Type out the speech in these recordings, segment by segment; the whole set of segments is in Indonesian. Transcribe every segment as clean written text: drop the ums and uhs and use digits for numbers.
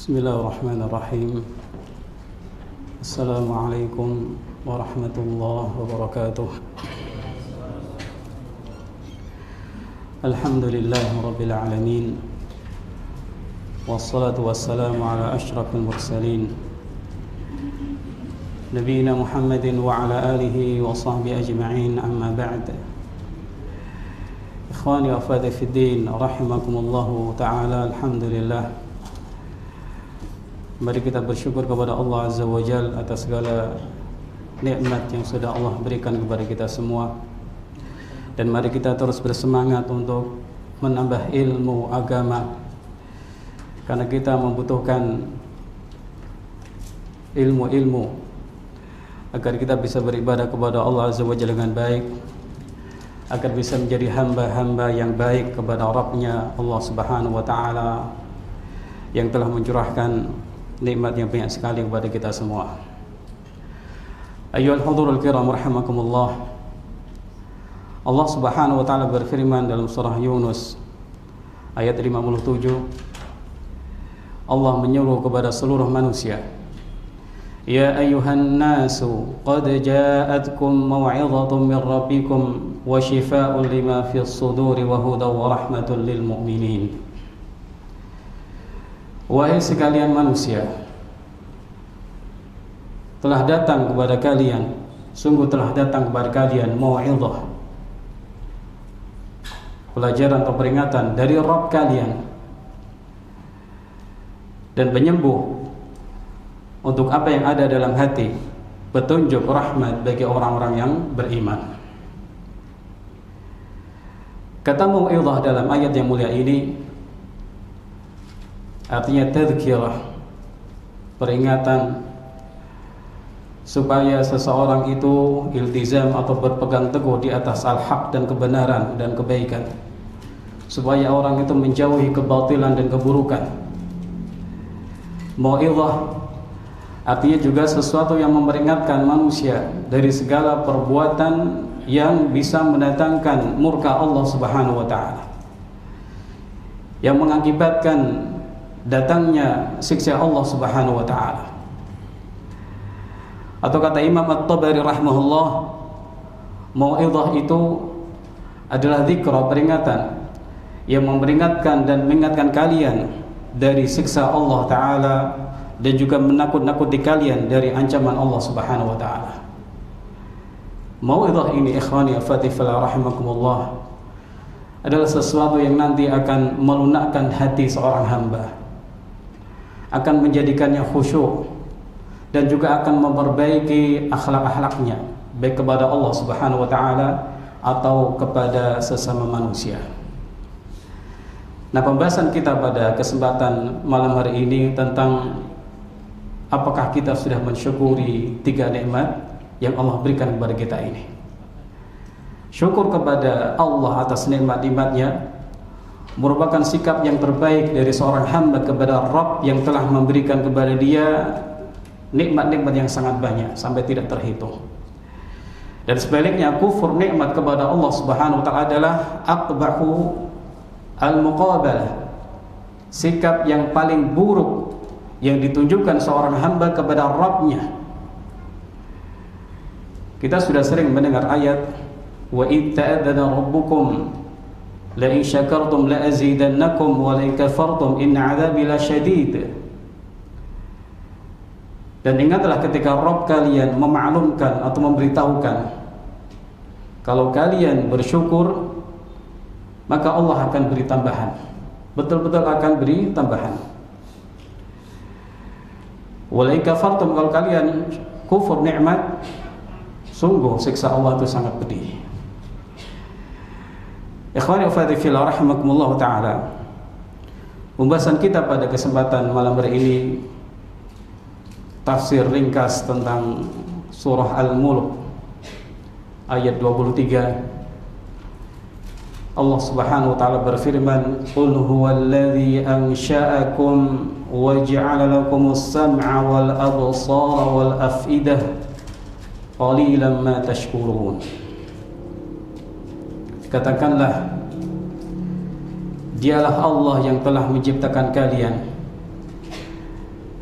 Bismillahirrahmanirrahim. Assalamualaikum warahmatullahi wabarakatuh. Alhamdulillahi rabbil alamin. Wassalatu wassalamu ala asyrafil mursalin Nabiina Muhammadin wa ala alihi wa sahbihi ajma'in, amma ba'd. Ikhwani wa akhwati fid din, rahimakumullahu ta'ala. Alhamdulillah, mari kita bersyukur kepada Allah Azza wa Jal atas segala nikmat yang sudah Allah berikan kepada kita semua. Dan mari kita terus bersemangat untuk menambah ilmu agama, karena kita membutuhkan ilmu-ilmu agar kita bisa beribadah kepada Allah Azza wa Jalla dengan baik, agar bisa menjadi hamba-hamba yang baik kepada Rabbnya Allah Subhanahu wa ta'ala yang telah mencurahkan nikmat yang banyak sekali kepada kita semua. Ayyuhal hudhurul kiram rahimakumullah. Allah Subhanahu wa ta'ala berfirman dalam surah Yunus ayat 57. Allah menyuruh kepada seluruh manusia, ya ayyuhan nasu qad ja'atkum maw'izatun min rabbikum wa shifaa'un lima fis suduri wa hudan wa rahmatun lil mu'minin. Wahai sekalian manusia, telah datang kepada kalian, sungguh telah datang kepada kalian mau'izah, pelajaran atau peringatan dari Rabb kalian, dan penyembuh untuk apa yang ada dalam hati, petunjuk rahmat bagi orang-orang yang beriman. Kata mau'izah dalam ayat yang mulia ini artinya tadhkirah, peringatan supaya seseorang itu iltizam atau berpegang teguh di atas al-haq dan kebenaran dan kebaikan, supaya orang itu menjauhi kebatilan dan keburukan. Mau'izah artinya juga sesuatu yang memperingatkan manusia dari segala perbuatan yang bisa mendatangkan murka Allah Subhanahu wa ta'ala, yang mengakibatkan datangnya siksa Allah Subhanahu wa ta'ala. Atau kata Imam At-Tabari rahimahullah, mau'izah itu adalah zikra, peringatan yang memperingatkan dan mengingatkan kalian dari siksa Allah ta'ala, dan juga menakut-nakuti kalian dari ancaman Allah Subhanahu wa ta'ala. Mau'izah ini ikhwani afatifillah rahimakumullah adalah sesuatu yang nanti akan melunakkan hati seorang hamba, akan menjadikannya khusyuk, dan juga akan memperbaiki akhlak-akhlaknya, baik kepada Allah Subhanahu wa ta'ala atau kepada sesama manusia. Nah, pembahasan kita pada kesempatan malam hari ini tentang apakah kita sudah mensyukuri 3 nikmat yang Allah berikan kepada kita ini. Syukur kepada Allah atas nikmat-nikmatnya merupakan sikap yang terbaik dari seorang hamba kepada Rabb yang telah memberikan kepada dia nikmat-nikmat yang sangat banyak sampai tidak terhitung. Dan sebaliknya, kufur nikmat kepada Allah Subhanahu wa ta'ala adalah aqbahu al-muqabalah, sikap yang paling buruk yang ditunjukkan seorang hamba kepada Rabbnya. Kita sudah sering mendengar ayat wa id ta'adzana rabbukum la in syakartum la azidannakum wa la in kafartum inna 'adzabi lasyadid. Dan ingatlah ketika Rabb kalian memaklumkan atau memberitahukan, kalau kalian bersyukur maka Allah akan beri tambahan, betul-betul akan beri tambahan. Wa la in kafartum, kalau kalian kufur nikmat, sungguh siksa Allah itu sangat pedih. Ikhwani wa akhwati fillah rahimakumullah ta'ala. Pembahasan kita pada kesempatan malam hari ini tafsir ringkas tentang surah Al-Mulk ayat 23. Allah Subhanahu wa ta'ala berfirman, qul huwallazi ansha'akum wa ja'ala lakumus sam'a wal absara wal af'idah qalilan ma tashkurun. Katakanlah, dialah Allah yang telah menciptakan kalian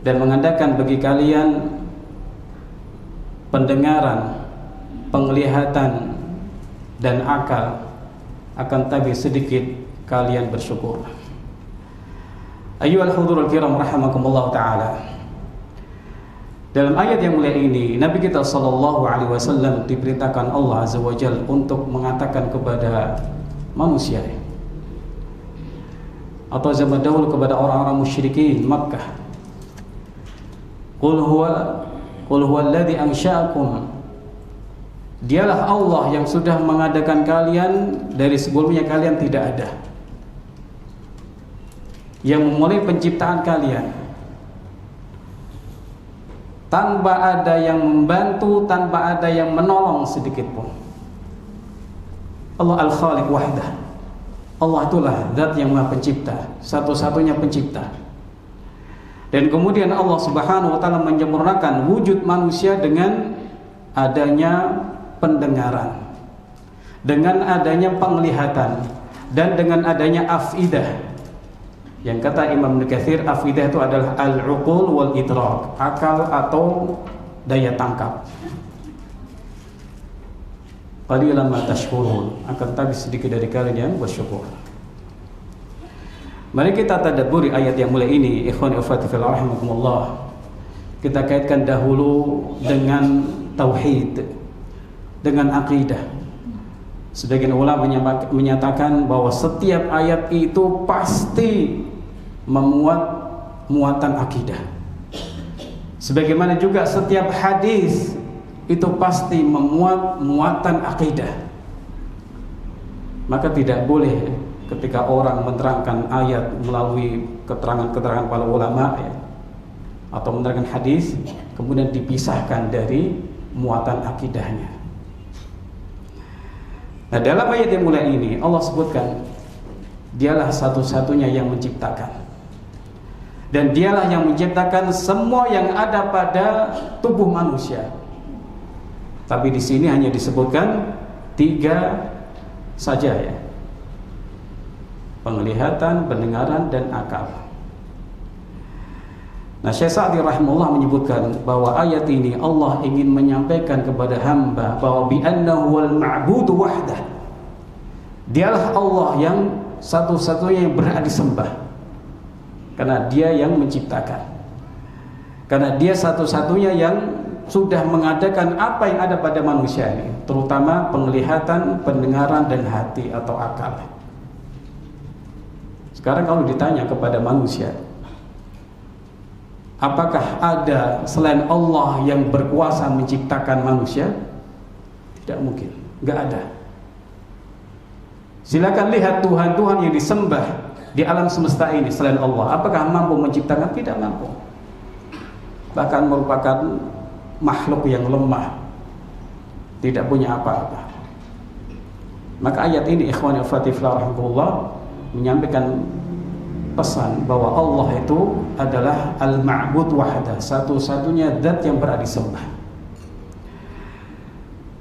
dan mengadakan bagi kalian pendengaran, penglihatan dan akal, akan tapi sedikit kalian bersyukur. Ayyuhal hudurul kiram rahimakumullah ta'ala. Dalam ayat yang mulia ini, Nabi kita sallallahu alaihi wasallam diperintahkan Allah azza wa jalla untuk mengatakan kepada manusia atau zaman dahulu kepada orang-orang musyrikin Makkah, Qul huwa alladhi ansha'akum. Dialah Allah yang sudah mengadakan kalian dari sebelumnya kalian tidak ada, yang memulai penciptaan kalian tanpa ada yang membantu, tanpa ada yang menolong sedikit pun. Allah Al-Khaliq wahdah. Allah itulah zat yang Maha Pencipta, satu-satunya pencipta. Dan kemudian Allah Subhanahu wa taala menyempurnakan wujud manusia dengan adanya pendengaran, dengan adanya penglihatan, dan dengan adanya afidah. Yang kata Imam Ibnu Katsir, afidah itu adalah al-uqul wal idrak, akal atau daya tangkap. Qalilan ma tashkurun, akan tapi sedikit dari kalian yang bersyukur. Mari kita tadabburi ayat yang mulia ini, ikhwani wa akhwati fillah rahimakumullah. Kita kaitkan dahulu dengan tauhid, dengan akidah. Sebagian ulama menyatakan bahwa setiap ayat itu pasti memuat muatan akidah. Sebagaimana juga setiap hadis itu pasti memuat muatan akidah. Maka tidak boleh ketika orang menerangkan ayat melalui keterangan-keterangan para ulama atau menerangkan hadis kemudian dipisahkan dari muatan akidahnya. Nah, dalam ayat yang mulia ini Allah sebutkan dialah satu-satunya yang menciptakan, dan dialah yang menciptakan semua yang ada pada tubuh manusia. Tapi di sini hanya disebutkan 3 saja ya. Penglihatan, pendengaran dan akal. Nah, Syekh Sa'di rahimahullah menyebutkan bahwa ayat ini Allah ingin menyampaikan kepada hamba bahwa bi annahu wal ma'budu wahdah. Dialah Allah yang satu-satunya yang berhak disembah. Karena dia yang menciptakan. Karena dia satu-satunya yang sudah mengadakan apa yang ada pada manusia ini, terutama penglihatan, pendengaran dan hati atau akal. Sekarang kalau ditanya kepada manusia, apakah ada selain Allah yang berkuasa menciptakan manusia? Tidak mungkin, nggak ada. Silakan lihat Tuhan-Tuhan yang disembah di alam semesta ini selain Allah, apakah mampu menciptakan? Tidak mampu. Bahkan merupakan makhluk yang lemah, tidak punya apa-apa. Maka ayat ini ikhwani wa akhwati fillah rahimahullah menyampaikan pesan bahwa Allah itu adalah al-ma'bud wahda, satu-satunya zat yang berhak disembah.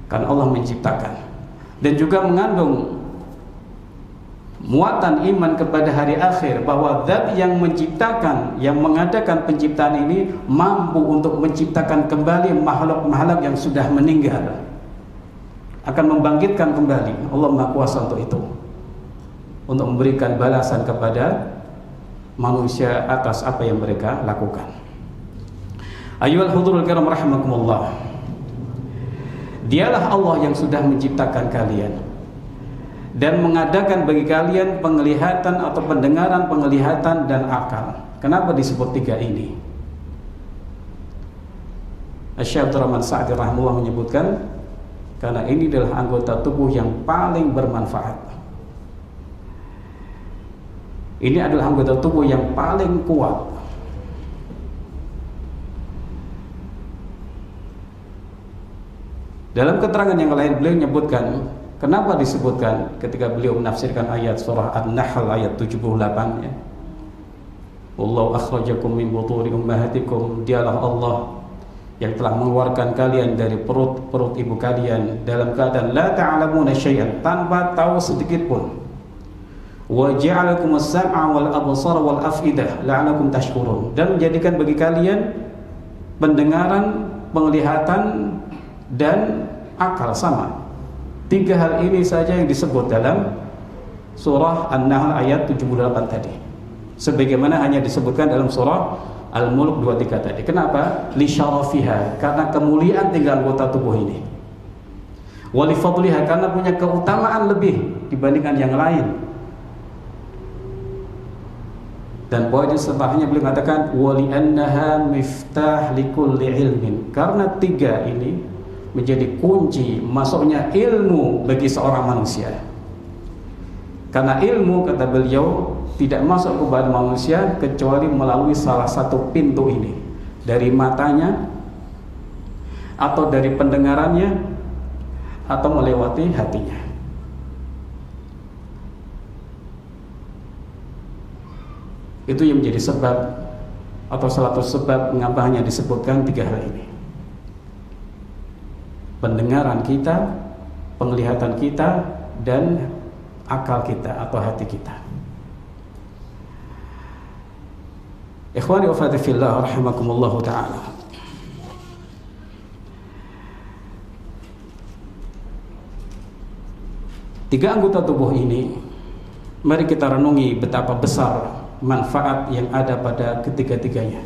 Karena Allah menciptakan, dan juga mengandung muatan iman kepada hari akhir bahwa zat yang menciptakan, yang mengadakan penciptaan ini mampu untuk menciptakan kembali makhluk-makhluk yang sudah meninggal, akan membangkitkan kembali. Allah Maha Kuasa untuk itu, untuk memberikan balasan kepada manusia atas apa yang mereka lakukan. Ayyuhal hudurul kiram rahimakumullah. Dialah Allah yang sudah menciptakan kalian dan mengadakan bagi kalian penglihatan atau pendengaran, penglihatan dan akal. Kenapa disebut 3 ini? Syekh Abdul Rahman Sa'di rahimahullah menyebutkan karena ini adalah anggota tubuh yang paling bermanfaat. Ini adalah anggota tubuh yang paling kuat. Dalam keterangan yang lain beliau menyebutkan kenapa disebutkan ketika beliau menafsirkan ayat surah An-Nahl ayat 78 ya. Wallahu akhrajakum min butuni ummahatikum. Dialah Allah yang telah mengeluarkan kalian dari perut ibu kalian dalam keadaan la ta'lamuna syai'an, tanpa tahu sedikit pun. wa ja'alakumus sam'a wal absara wal afidah la'allakum tashkurun, dan menjadikan bagi kalian pendengaran, penglihatan dan akal sama. 3 hal ini saja yang disebut dalam surah An-Nahl ayat 78 tadi, sebagaimana hanya disebutkan dalam surah Al-Mulk 23 tadi. Kenapa? Li syarafiha, karena kemuliaan 3 anggota tubuh ini. Wa li fadliha, karena punya keutamaan lebih dibandingkan yang lain. Dan poin setelahnya beliau mengatakan wali annaha miftah likulli ilmin, karena 3 ini menjadi kunci masuknya ilmu bagi seorang manusia. Karena ilmu, kata beliau, tidak masuk kepada manusia kecuali melalui salah satu pintu ini, dari matanya atau dari pendengarannya atau melewati hatinya. Itu yang menjadi sebab atau salah satu sebab mengapa hanya disebutkan 3 hal ini. Pendengaran kita, penglihatan kita, dan akal kita atau hati kita. Ikhwani wa akhwati fillah rahimakumullah ta'ala. Tiga anggota tubuh ini, mari kita renungi betapa besar manfaat yang ada pada ketiga-tiganya.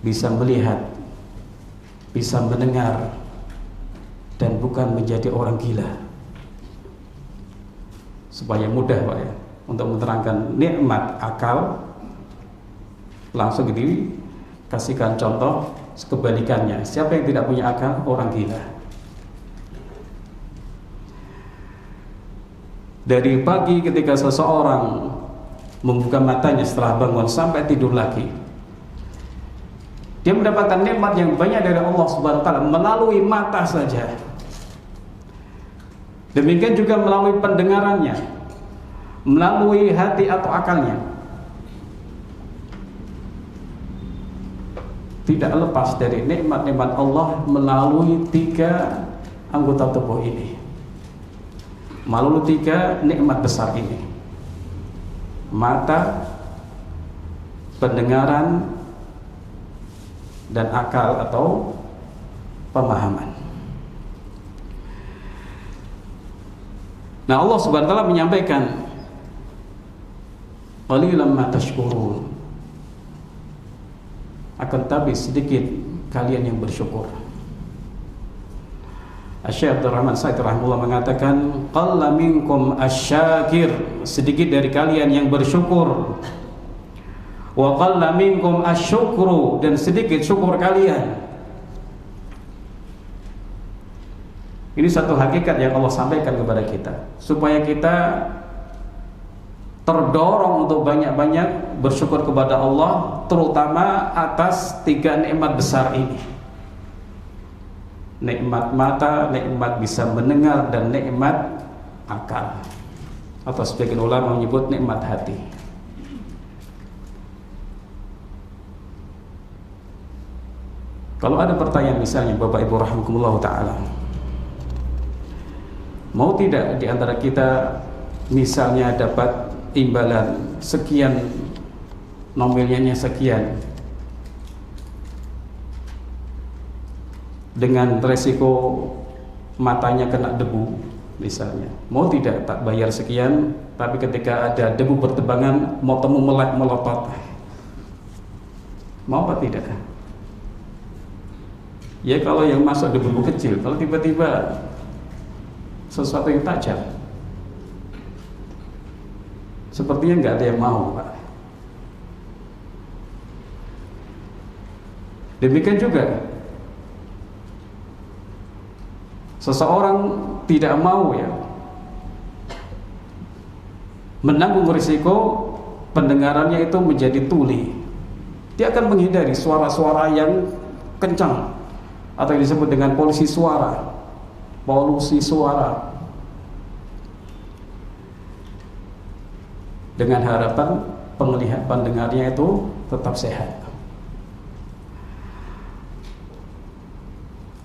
Bisa melihat, bisa mendengar, dan bukan menjadi orang gila. Supaya mudah Pak ya, untuk menerangkan nikmat akal, langsung dikasihkan contoh kebalikannya. Siapa yang tidak punya akal? Orang gila. Dari pagi ketika seseorang membuka matanya setelah bangun sampai tidur lagi, dia mendapatkan nikmat yang banyak dari Allah Subhanahu wa taala melalui mata saja. Demikian juga melalui pendengarannya, melalui hati atau akalnya. Tidak lepas dari nikmat-nikmat Allah melalui 3 anggota tubuh ini, melalui 3 nikmat besar ini: mata, pendengaran, dan akal atau pemahaman. Nah, Allah Subhanahu wa taala menyampaikan qalilan ma tashkurun, akan tapi sedikit kalian yang bersyukur. Syekh Abdul Rahman Sa'id rahimahullah mengatakan qalla minkum asyakir, sedikit dari kalian yang bersyukur. Wa qalla minkum asyukru, dan sedikit syukur kalian. Ini satu hakikat yang Allah sampaikan kepada kita, supaya kita terdorong untuk banyak-banyak bersyukur kepada Allah, terutama atas 3 nikmat besar ini: nikmat mata, nikmat bisa mendengar, dan nikmat akal, atau sebagian ulama menyebut nikmat hati. Kalau ada pertanyaan misalnya, Bapak Ibu rahimakumullah ta'ala, mau tidak di antara kita misalnya dapat imbalan sekian, nominalnya sekian, dengan resiko matanya kena debu misalnya, mau tidak tak bayar sekian, tapi ketika ada debu bertebangan matamu melek melotot, mau apa tidak? Ya kalau yang masuk debu kecil, kalau tiba-tiba sesuatu yang tajam, sepertinya nggak ada yang mau, Pak. Demikian juga seseorang tidak mau ya menanggung risiko pendengarannya itu menjadi tuli. Dia akan menghindari suara-suara yang kencang, atau yang disebut dengan polusi suara, dengan harapan pendengarnya itu tetap sehat.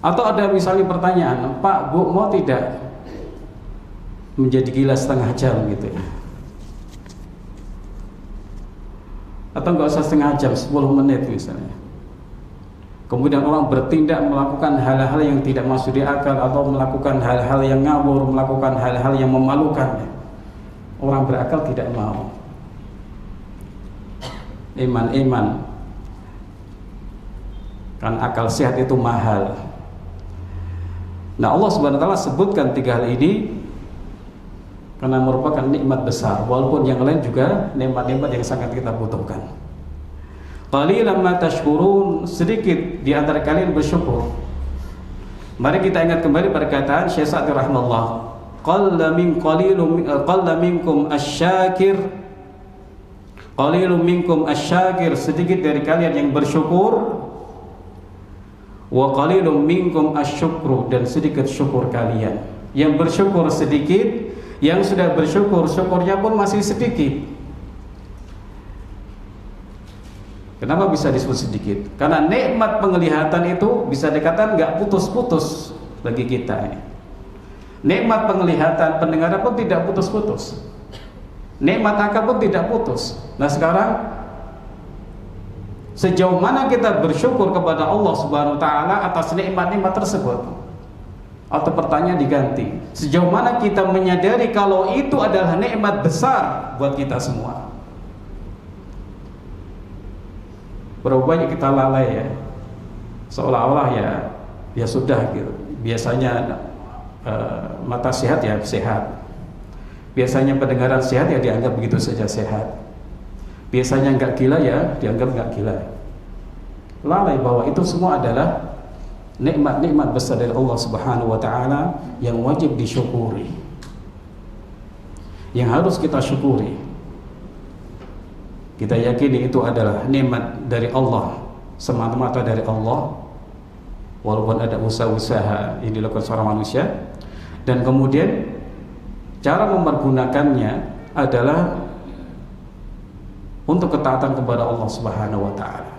Atau ada misalnya pertanyaan, Pak, Bu, mau tidak menjadi gila setengah jam gitu ya. Atau nggak usah setengah jam, 10 menit misalnya. Kemudian orang bertindak melakukan hal-hal yang tidak masuk di akal, atau melakukan hal-hal yang ngawur, melakukan hal-hal yang memalukan. Orang berakal tidak mau. Iman, kan akal sehat itu mahal. Nah, Allah Subhanahu wa taala sebutkan 3 hal ini karena merupakan nikmat besar, walaupun yang lain juga nikmat-nikmat yang sangat kita butuhkan. Qalilan ma tashkurun, sedikit di antara kalian bersyukur. Mari kita ingat kembali perkataan Syekh Sa'di rahimahullah, qalla minkum asyakir, qalilun minkum asyakir, sedikit dari kalian yang bersyukur, wa qalilun minkum asyukru, dan sedikit syukur kalian. Yang bersyukur sedikit, yang sudah bersyukur syukurnya pun masih sedikit. Kenapa bisa disebut sedikit? Karena nikmat penglihatan itu bisa dikatakan nggak putus-putus bagi kita. Nikmat penglihatan, pendengaran pun tidak putus-putus. Nikmat akal pun tidak putus. Nah, sekarang sejauh mana kita bersyukur kepada Allah Subhanahu wa taala atas nikmat-nikmat tersebut? Atau pertanyaan diganti, sejauh mana kita menyadari kalau itu adalah nikmat besar buat kita semua? Berapa banyak kita lalai ya, seolah-olah ya sudah gitu. Biasanya mata sehat ya sehat, biasanya pendengaran sehat ya dianggap begitu saja sehat, biasanya nggak gila ya dianggap nggak gila. Lalai bahwa itu semua adalah nikmat-nikmat besar dari Allah Subhanahu wa taala yang wajib disyukuri, yang harus kita syukuri. Kita yakini itu adalah nikmat dari Allah, semata-mata dari Allah, walaupun ada usaha-usaha yang dilakukan seorang manusia. Dan kemudian cara mempergunakannya adalah untuk ketaatan kepada Allah Subhanahu wa taala.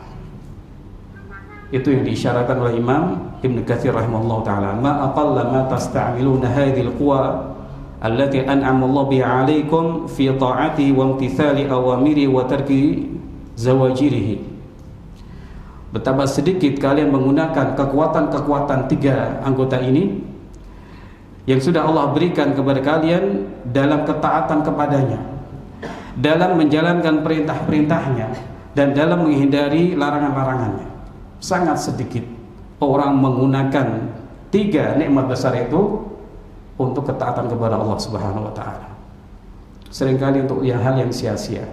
Itu yang diisyaratkan oleh Imam Ibn Katsir rahimahullah taala, ma aqalla ma tasta'miluna hadhil quwa allati an'ama Allah biha 'alaikum fi ta'ati wa imtithali awamiri wa tarki zawajirihi. Betapa sedikit kalian menggunakan kekuatan-kekuatan 3 anggota ini yang sudah Allah berikan kepada kalian dalam ketaatan kepadanya, dalam menjalankan perintah-perintahnya, dan dalam menghindari larangan-larangannya. Sangat sedikit orang menggunakan 3 nikmat besar itu untuk ketaatan kepada Allah Subhanahu wa taala. Seringkali untuk hal yang sia-sia.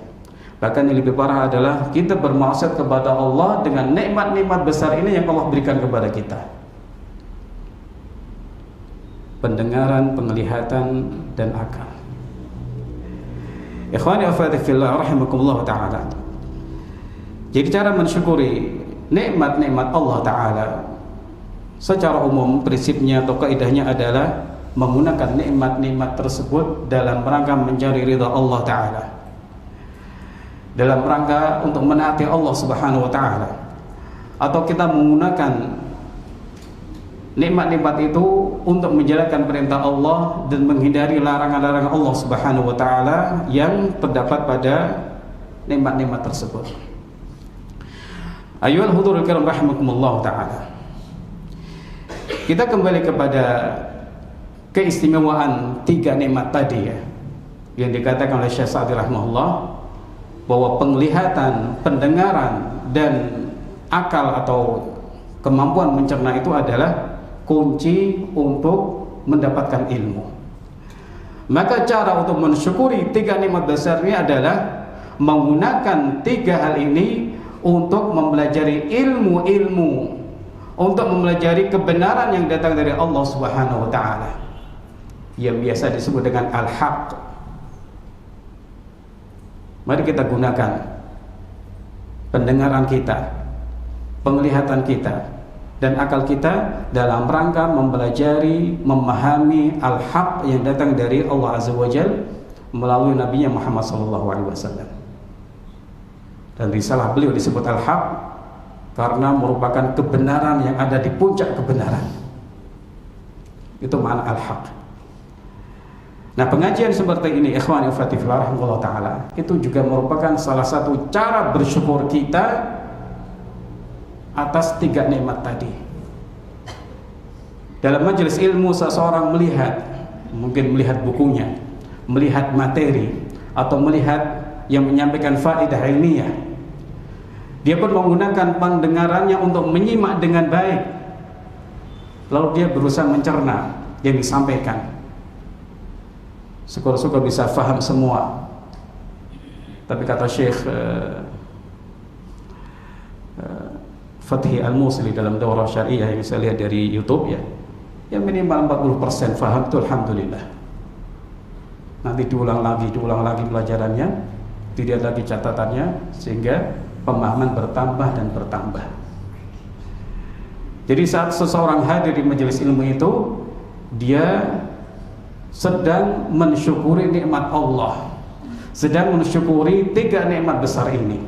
Bahkan yang lebih parah adalah kita bermaksiat kepada Allah dengan nikmat-nikmat besar ini yang Allah berikan kepada kita. Pendengaran, penglihatan, dan akal. Ikhwani wa akhwati fillah rahimakumullah taala. Jadi cara mensyukuri nikmat-nikmat Allah taala secara umum prinsipnya atau kaidahnya adalah menggunakan nikmat-nikmat tersebut dalam rangka mencari ridha Allah taala, dalam rangka untuk menaati Allah Subhanahu wa taala, atau kita menggunakan nikmat-nikmat itu untuk menjalankan perintah Allah dan menghindari larangan-larangan Allah Subhanahu wa taala yang terdapat pada nikmat-nikmat tersebut. Ayyuhal hudhurul kiram rahimakumullah taala. Kita kembali kepada keistimewaan 3 nikmat tadi ya, yang dikatakan oleh Syekh Sa'di rahimahullah, bahwa penglihatan, pendengaran, dan akal atau kemampuan mencerna itu adalah kunci untuk mendapatkan ilmu. Maka cara untuk mensyukuri 3 nikmat besar ini adalah menggunakan 3 hal ini untuk mempelajari ilmu-ilmu, untuk mempelajari kebenaran yang datang dari Allah Subhanahu wa taala, yang biasa disebut dengan al-haq. Mari kita gunakan pendengaran kita, penglihatan kita, dan akal kita dalam rangka mempelajari, memahami al-haq yang datang dari Allah Azza wa Jalla melalui Nabi Muhammad SAW. Dan risalah beliau disebut al-haq karena merupakan kebenaran yang ada di puncak kebenaran. Itu makna al-haq. Nah, pengajian seperti ini, ikhwani ukhwati fillah rahimakumullah taala, itu juga merupakan salah satu cara bersyukur kita atas 3 nikmat tadi. Dalam majelis ilmu, seseorang melihat, mungkin melihat bukunya, melihat materi, atau melihat yang menyampaikan faedah ilmiah, dia pun menggunakan pendengarannya untuk menyimak dengan baik, lalu dia berusaha mencerna yang disampaikan. Syukur-syukur bisa faham semua. Tapi kata Syekh Fathi Al-Musli dalam daurah syariah yang saya lihat dari YouTube ya, yang minimal 40% faham itu alhamdulillah. Nanti diulang lagi pelajarannya, dilihat lagi catatannya, sehingga pemahaman bertambah dan bertambah. Jadi saat seseorang hadir di majelis ilmu itu, dia sedang mensyukuri nikmat Allah, sedang mensyukuri 3 nikmat besar ini,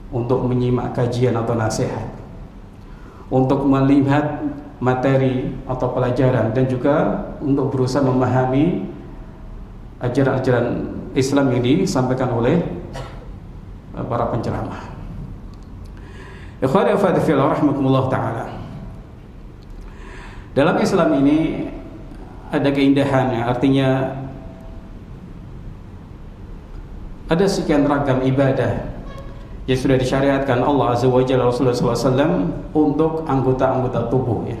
untuk menyimak kajian atau nasihat, untuk melihat materi atau pelajaran, dan juga untuk berusaha memahami ajaran-ajaran Islam yang disampaikan oleh para penceramah. Ikhwani wa akhwati fillah rahimakumullah taala. Dalam Islam ini ada keindahannya, artinya ada sekian ragam ibadah yang sudah disyariatkan Allah Azza wa Jalla, Rasulullah SAW untuk anggota-anggota tubuh ya.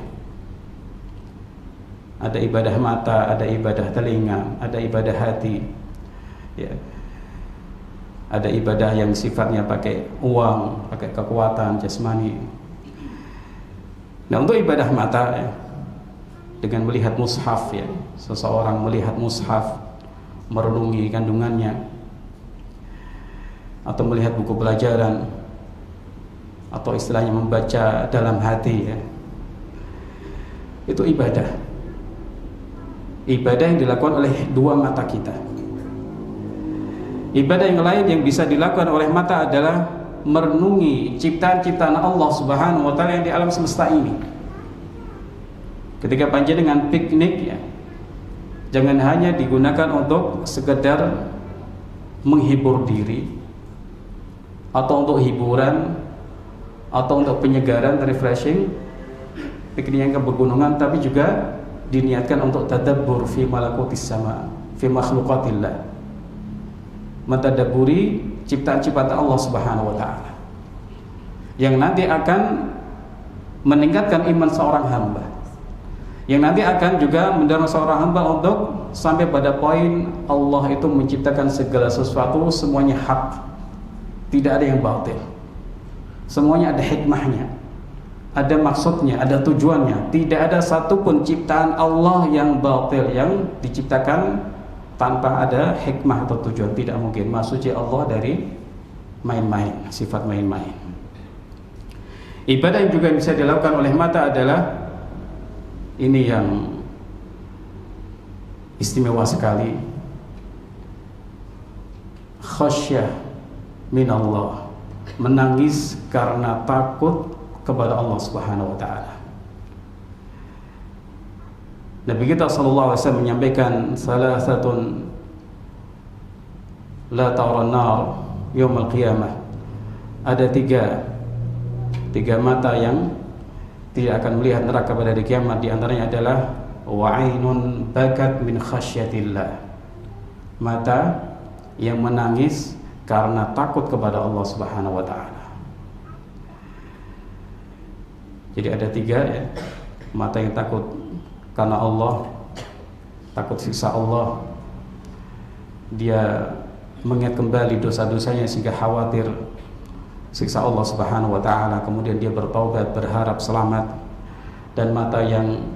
Ada ibadah mata, ada ibadah telinga, ada ibadah hati ya. Ada ibadah yang sifatnya pakai uang, pakai kekuatan jasmani. Nah, untuk ibadah mata ya, dengan melihat mushaf ya, seseorang melihat mushaf, merenungi kandungannya, atau melihat buku pelajaran, atau istilahnya membaca dalam hati ya, itu ibadah. Ibadah yang dilakukan oleh 2 mata kita. Ibadah yang lain yang bisa dilakukan oleh mata adalah merenungi ciptaan-ciptaan Allah Subhanahu wa taala yang di alam semesta ini. Ketika panjenengan piknik ya, jangan hanya digunakan untuk sekedar menghibur diri, atau untuk hiburan, atau untuk penyegaran, refreshing, piknik yang ke pegunungan, tapi juga diniatkan untuk tadabbur fi malakutis sama, fi makhluqatillah, mentadabburi ciptaan-ciptaan Allah Subhanahu wa taala, yang nanti akan meningkatkan iman seorang hamba, yang nanti akan juga mendorong seorang hamba untuk sampai pada poin Allah itu menciptakan segala sesuatu semuanya hak, tidak ada yang batil, semuanya ada hikmahnya, ada maksudnya, ada tujuannya. Tidak ada satupun ciptaan Allah yang batil, yang diciptakan tanpa ada hikmah atau tujuan. Tidak mungkin. Maha suci Allah dari main-main, sifat main-main. Ibadah yang juga bisa dilakukan oleh mata adalah ini yang istimewa sekali, khasyah minallah, menangis karena takut kepada Allah Subhanahu wa taala. Nabi kita sallallahu alaihi wasallam menyampaikan salasatun la taran nar yaumil qiyamah. Ada tiga mata yang tidak akan melihat neraka pada hari kiamat. Di antaranya adalah wa'ainun bakat min khasyatillah, mata yang menangis karena takut kepada Allah Subhanahu wa taala. Jadi ada 3 ya, mata yang takut karena Allah, takut siksa Allah, dia mengingat kembali dosa-dosanya sehingga khawatir siksa Allah Subhanahu wa taala, kemudian dia bertaubat, berharap selamat. Dan mata yang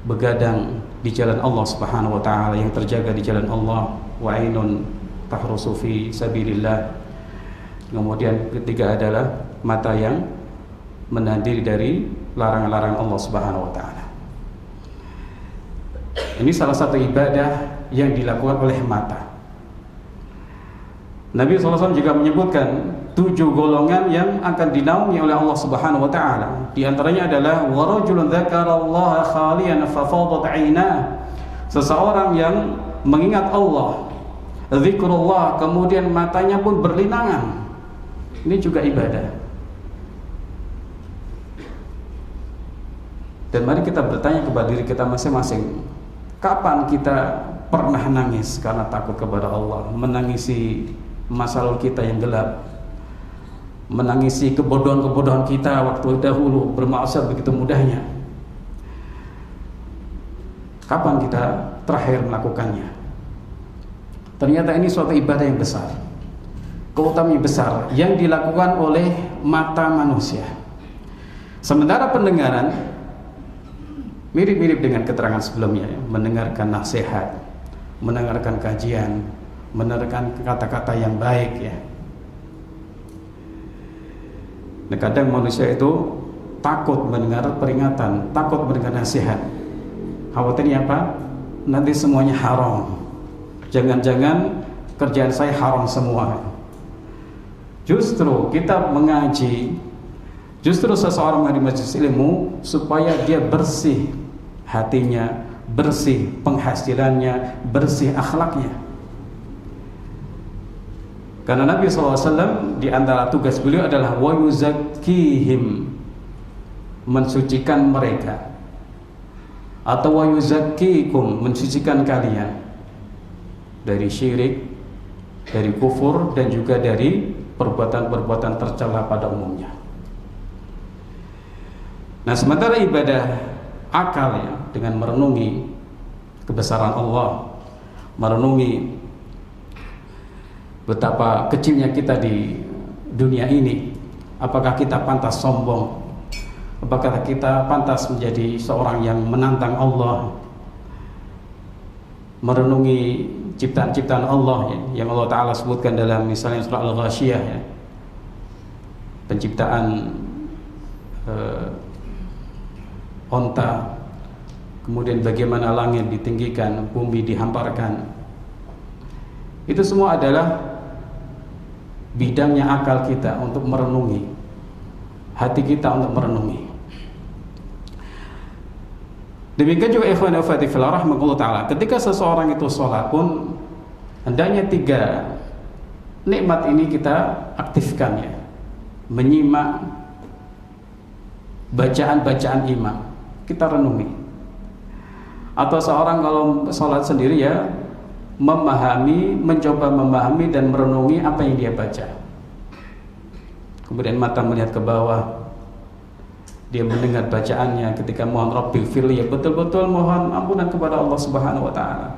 begadang di jalan Allah Subhanahu wa taala, yang terjaga di jalan Allah, wa ainun tahrusu fi sabilillah. Kemudian ketiga adalah mata yang menahan diri dari larangan-larangan Allah Subhanahu wa taala. Ini salah satu ibadah yang dilakukan oleh mata. Nabi SAW juga menyebutkan 7 golongan yang akan dinaungi oleh Allah Subhanahu wa taala. Di antaranya adalah wa rajulun dzakarallaha khaliyan fa fadat 'ainah Seseorang yang mengingat Allah, zikrullah, kemudian matanya pun berlinangan, ini juga ibadah. Dan mari kita bertanya kepada diri kita masing-masing, kapan kita pernah nangis karena takut kepada Allah, menangisi masa lalu kita yang gelap, menangisi kebodohan-kebodohan kita waktu dahulu bermaksiat begitu mudahnya. Kapan kita terakhir melakukannya? Ternyata ini suatu ibadah yang besar, keutamaan yang besar yang dilakukan oleh mata manusia. Sementara pendengaran mirip-mirip dengan keterangan sebelumnya, ya. Mendengarkan nasihat, mendengarkan kajian, mendengarkan kata-kata yang baik, ya. Nah, kadang manusia itu takut mendengar peringatan, takut mendengar nasihat. Khawatirnya apa? Nanti semuanya haram. Jangan-jangan kerjaan saya haram semua. Justru kita mengaji, justru seseorang di majelis ilmu supaya dia bersih hatinya, bersih penghasilannya, bersih akhlaknya. Karena Nabi SAW di antara tugas beliau adalah wa yuzakkihim, mensucikan mereka, atau wa yuzakkikum, mensucikan kalian dari syirik, dari kufur, dan juga dari perbuatan-perbuatan tercela pada umumnya. Nah, sementara ibadah akal, ya, dengan merenungi kebesaran Allah, merenungi betapa kecilnya kita di dunia ini, apakah kita pantas sombong, apakah kita pantas menjadi seorang yang menantang Allah, merenungi ciptaan-ciptaan Allah, ya, yang Allah Ta'ala sebutkan dalam misalnya surah Al-Ghasyiyah, ya, penciptaan onta, kemudian bagaimana langit ditinggikan, bumi dihamparkan. Itu semua adalah bidangnya akal kita untuk merenungi, hati kita untuk merenungi. Demikian juga ikhwan wa akhwati fillah rahimakumullah taala, ketika seseorang itu sholat pun hendaknya 3 nikmat ini kita aktifkan, ya. Menyimak bacaan-bacaan imam, kita renungi. Atau seorang kalau sholat sendiri, ya, memahami, mencoba memahami dan merenungi apa yang dia baca. Kemudian mata melihat ke bawah, dia mendengar bacaannya ketika mohon Rabbil firli, ya, betul-betul mohon ampunan kepada Allah Subhanahu wa taala.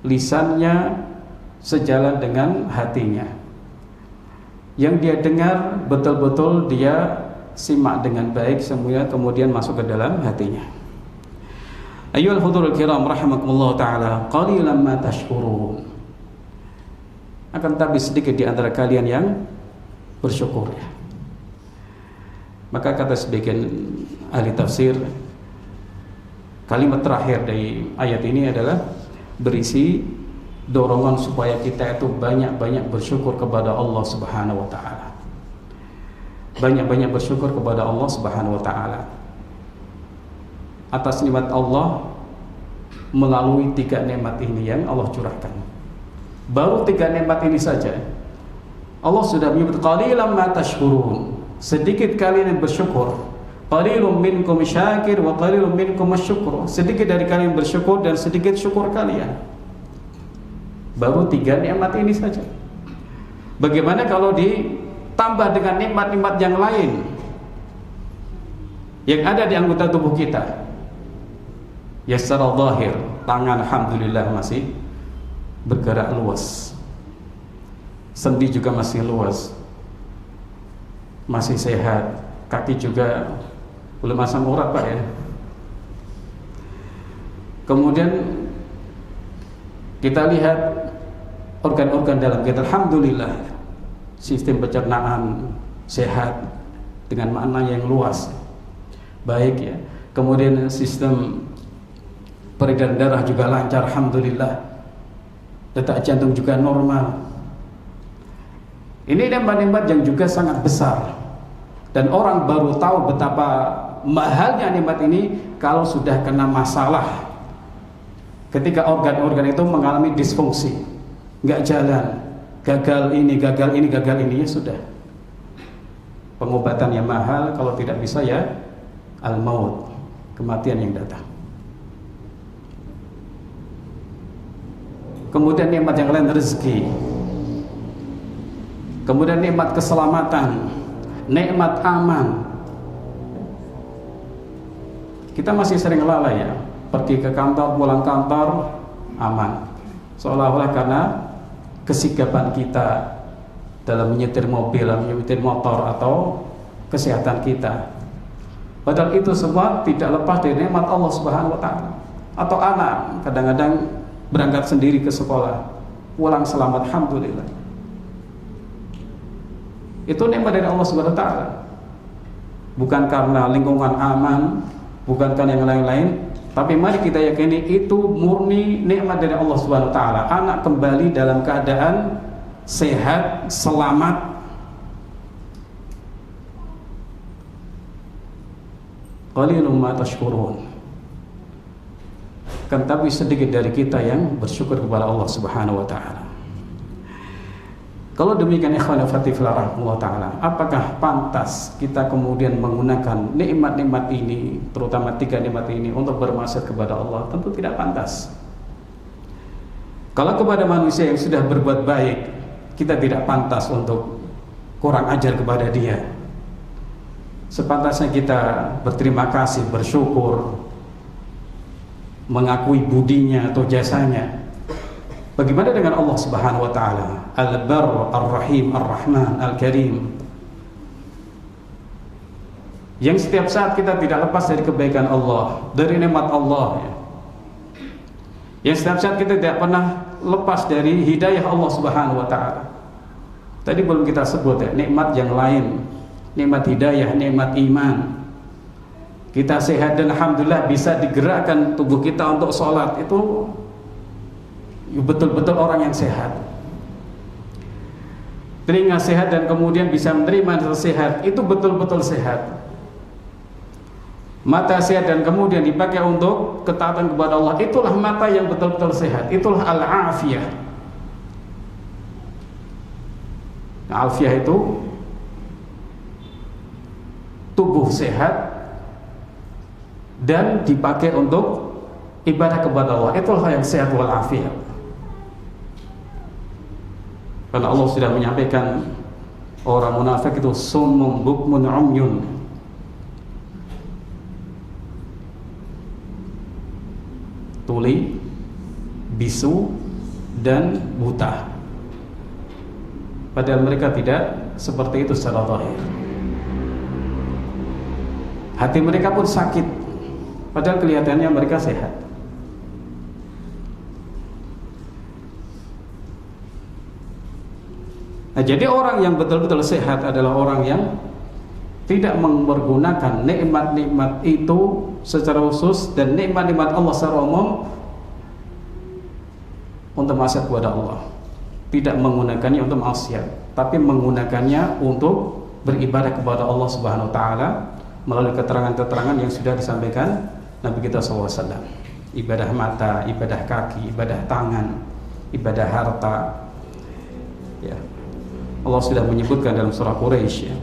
Lisannya sejalan dengan hatinya. Yang dia dengar betul-betul dia simak dengan baik semuanya, kemudian masuk ke dalam hatinya. Ayyuhal hudhurul kiram rahimakumullah taala, qalilan ma tashkurun. Akan tapi sedikit di antara kalian yang bersyukur, ya. Maka kata sebagian ahli tafsir, kalimat terakhir dari ayat ini adalah berisi dorongan supaya kita itu banyak-banyak bersyukur kepada Allah Subhanahu wa taala. Banyak-banyak bersyukur kepada Allah Subhanahu wa taala atas nikmat Allah melalui 3 nikmat ini yang Allah curahkan. Baru 3 nikmat ini saja Allah sudah menyebut qalilan ma tashkurun, sedikit kalian yang bersyukur. Qalilun minkum syakir wa qalilun minkum asykur, sedikit dari kalian bersyukur dan sedikit syukur kalian. Baru 3 nikmat ini saja. Bagaimana kalau ditambah dengan nikmat-nikmat yang lain yang ada di anggota tubuh kita? Ya, secara zahir, tangan alhamdulillah masih bergerak luas, sendi juga masih luas, masih sehat, kaki juga belum asam urat, Pak, ya. Kemudian kita lihat organ-organ dalam kita, alhamdulillah sistem pencernaan sehat dengan makna yang luas, baik, ya. Kemudian sistem peredaran darah juga lancar, alhamdulillah. Detak jantung juga normal. Ini nikmat-nikmat yang juga sangat besar, dan orang baru tahu betapa mahalnya nikmat ini kalau sudah kena masalah, ketika organ-organ itu mengalami disfungsi, nggak jalan, gagal ini, ya sudah. Pengobatannya mahal, kalau tidak bisa ya al-maut, kematian yang datang. Kemudian nikmat yang lain, rezeki. Kemudian nikmat keselamatan, nikmat aman. Kita masih sering lalai ya, pergi ke kantor, pulang kantor aman, seolah-olah karena kesigapan kita dalam menyetir mobil, menyetir motor, atau kesehatan kita. Padahal itu semua tidak lepas dari nikmat Allah Subhanahu wa taala. Atau anak kadang-kadang berangkat sendiri ke sekolah, pulang selamat, alhamdulillah. Itu nikmat dari Allah Subhanahu wa taala. Bukan karena lingkungan aman, bukan karena yang lain-lain, tapi mari kita yakini itu murni nikmat dari Allah Subhanahu wa taala. Anak kembali dalam keadaan sehat, selamat. Qalilum ma tashkurun. Kan tapi sedikit dari kita yang bersyukur kepada Allah Subhanahu wa taala. Kalau demikian ikhwan fillah rahimahullah taala, apakah pantas kita kemudian menggunakan nikmat-nikmat ini, terutama 3 nikmat ini, untuk bermaksiat kepada Allah? Tentu tidak pantas. Kalau kepada manusia yang sudah berbuat baik, kita tidak pantas untuk kurang ajar kepada dia. Sepantasnya kita berterima kasih, bersyukur, mengakui budinya atau jasanya. Bagaimana dengan Allah Subhanahu wa taala? Al-Barr, Ar-Rahim, Ar-Rahman, Al-Karim. Yang setiap saat kita tidak lepas dari kebaikan Allah, dari nikmat Allah ya. Yang setiap saat kita tidak pernah lepas dari hidayah Allah Subhanahu wa taala. Tadi belum kita sebut ya, nikmat yang lain, nikmat hidayah, nikmat iman. Kita sehat dan alhamdulillah bisa digerakkan tubuh kita untuk sholat, itu betul-betul orang yang sehat. Telinga sehat dan kemudian bisa menerima sehat, itu betul-betul sehat. Mata sehat dan kemudian dipakai untuk ketaatan kepada Allah, itulah mata yang betul-betul sehat. Itulah al-afiyah. Al-afiyah itu tubuh sehat dan dipakai untuk ibadah kepada Allah, itulah yang sehat wal afiyah. Karena Allah sudah menyampaikan orang munafik itu summum bukmun umyun, tuli, bisu, dan buta. Padahal mereka tidak seperti itu secara zahir. Hati mereka pun sakit, padahal kelihatannya mereka sehat. Nah, jadi orang yang betul-betul sehat adalah orang yang tidak mempergunakan nikmat-nikmat itu secara khusus dan nikmat-nikmat Allah secara umum untuk maksiat kepada Allah. Tidak menggunakannya untuk maksiat, tapi menggunakannya untuk beribadah kepada Allah Subhanahu wa taala melalui keterangan-keterangan yang sudah disampaikan Nabi kita SAW. Ibadah mata, ibadah kaki, ibadah tangan, ibadah harta. Ya. Allah sudah menyebutkan dalam surah Quraisy ya.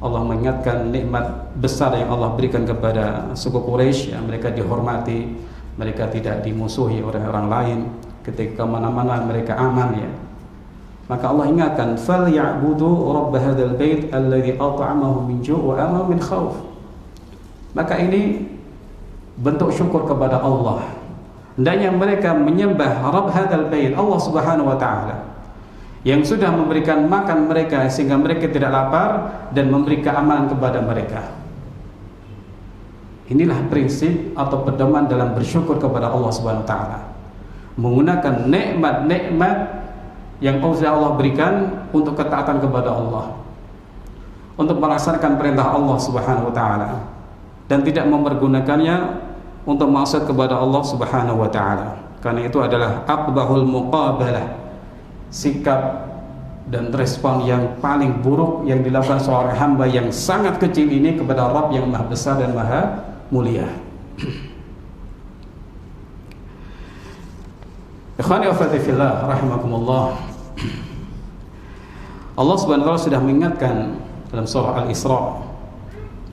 Allah mengingatkan nikmat besar yang Allah berikan kepada suku Quraisy ya. Mereka dihormati, mereka tidak dimusuhi oleh orang lain, ketika mana-mana mereka aman ya. Maka Allah ingatkan, "Falyabudu rabb hadzal bait alladzi at'amahum min ju' wa amanahum min khauf." Maka ini bentuk syukur kepada Allah. Hendaknya mereka menyembah Rabb hadzal bait, Allah Subhanahu wa taala, yang sudah memberikan makan mereka sehingga mereka tidak lapar dan memberi keamanan kepada mereka. Inilah prinsip atau pedoman dalam bersyukur kepada Allah Subhanahu wa taala. Menggunakan nikmat-nikmat yang Allah berikan untuk ketaatan kepada Allah, untuk melaksanakan perintah Allah Subhanahu wa taala, dan tidak mempergunakannya untuk maksiat kepada Allah Subhanahu wa taala. Karena itu adalah aqbahul muqabalah, sikap dan respon yang paling buruk yang dilakukan seorang hamba yang sangat kecil ini kepada Rabb yang maha besar dan maha mulia. Ikhwani wa akhwati fillah rahimakumullah. Allah Subhanahu wa taala sudah mengingatkan dalam surah Al-Isra,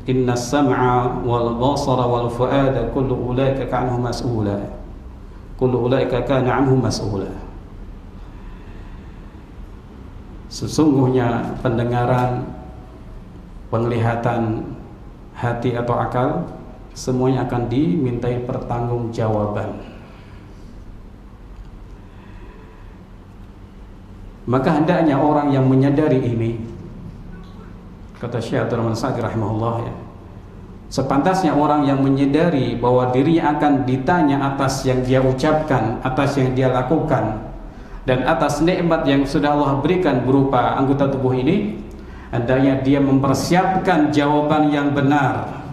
"Inna as-sam'a wal basara wal fu'ada kullu ulaika ka'anhu mas'ula." Kullu ulaika kana 'anhu mas'ula. Sesungguhnya pendengaran, penglihatan, hati atau akal semuanya akan dimintai pertanggungjawaban. Maka hendaknya orang yang menyadari ini, kata Syekh Abdul Rahman Sa'di rahimahullah, ya, sepantasnya orang yang menyadari bahwa dirinya akan ditanya atas yang dia ucapkan, atas yang dia lakukan, dan atas nikmat yang sudah Allah berikan berupa anggota tubuh ini, hendaknya dia mempersiapkan jawaban yang benar,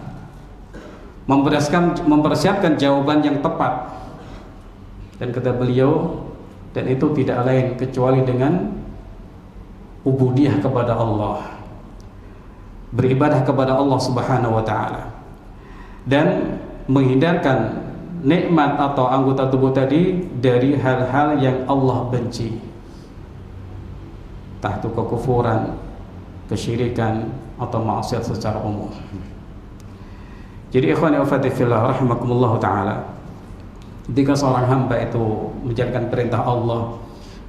mempersiapkan jawaban yang tepat. Dan kata beliau, dan itu tidak lain kecuali dengan ubudiyah kepada Allah, beribadah kepada Allah Subhanahu wa taala, dan menghindarkan nikmat atau anggota tubuh tadi dari hal-hal yang Allah benci, entah itu kekufuran, kesyirikan atau maksiat secara umum. Jadi ikhwani wa akhwati fillah rahimakumullah taala, ketika seorang hamba itu menjalankan perintah Allah,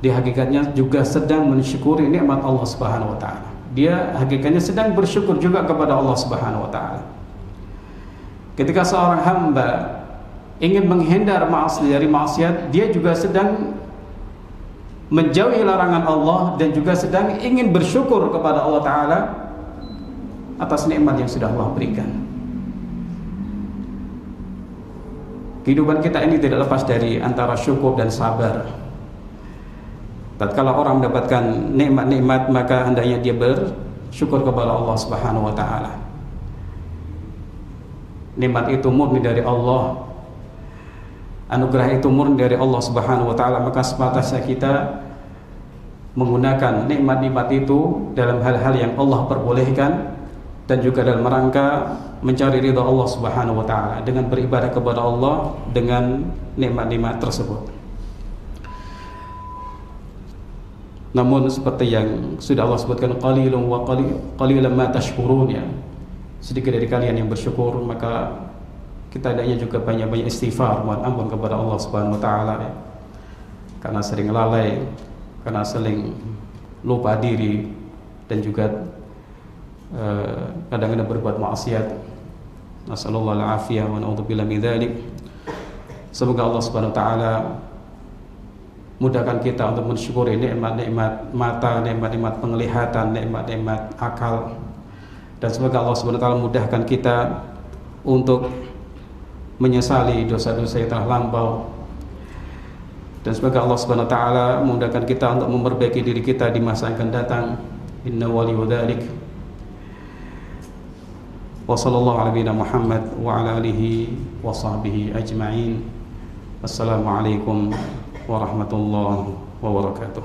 dia hakikatnya juga sedang mensyukuri nikmat Allah Subhanahu wa taala. Dia hakikatnya sedang bersyukur juga kepada Allah Subhanahu wa taala. Ketika seorang hamba ingin menghindar dari maksiat, dia juga sedang menjauhi larangan Allah dan juga sedang ingin bersyukur kepada Allah taala atas nikmat yang sudah Allah berikan. Kehidupan kita ini tidak lepas dari antara syukur dan sabar. Tatkala orang mendapatkan nikmat-nikmat, maka hendaknya dia bersyukur kepada Allah Subhanahu wa taala. Nikmat itu murni dari Allah, anugerah itu murni dari Allah Subhanahu wa taala, maka sepantasnya kita menggunakan nikmat-nikmat itu dalam hal-hal yang Allah perbolehkan, dan juga dalam rangka mencari ridha Allah Subhanahu wa taala dengan beribadah kepada Allah dengan nikmat-nikmat tersebut. Namun seperti yang sudah Allah sebutkan, qalilun wa qalilan ma tashkurun, ya, sedikit dari kalian yang bersyukur, maka kita hendaknya juga banyak-banyak istighfar, mohon ampun kepada Allah Subhanahu wa taala, ya, karena sering lalai, karena sering lupa diri, dan juga kadang-kadang berbuat maksiat. Nasallallahu al-afiyah wa na'udzubillah min dzalik. Semoga Allah Subhanahu wa taala mudahkan kita untuk mensyukuri nikmat-nikmat mata, nikmat-nikmat penglihatan, nikmat-nikmat akal, dan semoga Allah Subhanahu wa taala mudahkan kita untuk menyesali dosa-dosa yang telah lampau, dan semoga Allah Subhanahu wa taala memudahkan kita untuk memperbaiki diri kita di masa yang akan datang. Inna waliyyu dzalik. Wa sallallahu ala nabiyina Muhammad wa ala alihi wa sahbihi ajma'in. Assalamualaikum warahmatullahi wabarakatuh.